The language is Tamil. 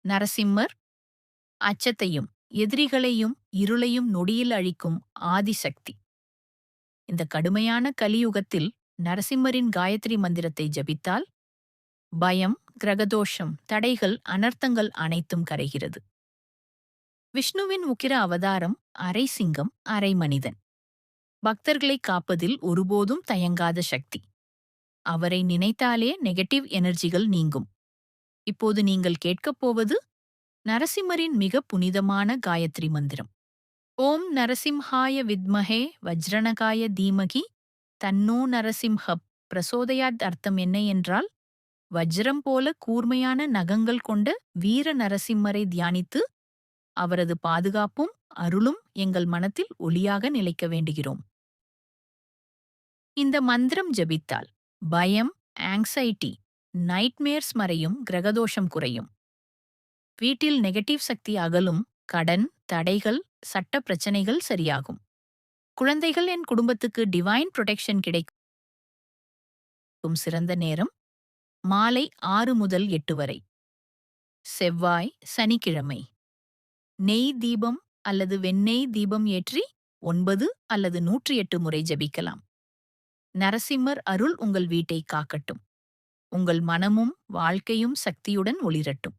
நரசிம்மர் அச்சத்தையும் எதிரிகளையும் இருளையும் நொடியில் அழிக்கும் ஆதிசக்தி. இந்த கடுமையான கலியுகத்தில் நரசிம்மரின் காயத்ரி மந்திரத்தை ஜபித்தால் பயம், கிரகதோஷம், தடைகள், அனர்த்தங்கள் அனைத்தும் கரைகிறது. விஷ்ணுவின் உக்கிர அவதாரம் அரை சிங்கம் அரை மனிதன். பக்தர்களை காப்பதில் ஒருபோதும் தயங்காத சக்தி. அவரை நினைத்தாலே நெகட்டிவ் எனர்ஜிகள் நீங்கும். இப்போது நீங்கள் கேட்கப் போவது நரசிம்மரின் மிக புனிதமான காயத்ரி மந்திரம். ஓம் நரசிம்ஹாய வித்மஹே வஜ்ரணகாய தீமகி தன்னோ நரசிம்ஹப் பிரசோதயாத். அர்த்தம் என்ன என்றால், வஜ்ரம் போல கூர்மையான நகங்கள் கொண்ட வீர நரசிம்மரை தியானித்து அவரது பாதுகாப்பும் அருளும் எங்கள் மனத்தில் ஒளியாக நிலைக்க வேண்டுகிறோம். இந்த மந்திரம் ஜபித்தால் பயம், ஆங்ஸைட்டி, நைட்மேர்ஸ் மறையும், கிரகதோஷம் குறையும். வீட்டில் நெகட்டிவ் சக்தி அகலும், கடன், தடைகள், சட்ட பிரச்சனைகள் சரியாகும். குழந்தைகள் என் குடும்பத்துக்கு டிவைன் புரொடெக்ஷன் கிடைக்கும் சிறந்த நேரம் மாலை 6 முதல் 8 வரை. செவ்வாய், சனிக்கிழமை. நெய் தீபம் அல்லது வெண்ணெய் தீபம் ஏற்றி 9 அல்லது 108 முறை ஜபிக்கலாம். நரசிம்மர் அருள் உங்கள் வீட்டை காக்கட்டும். உங்கள் மனமும் வாழ்க்கையும் சக்தியுடன் ஒளிரட்டும்.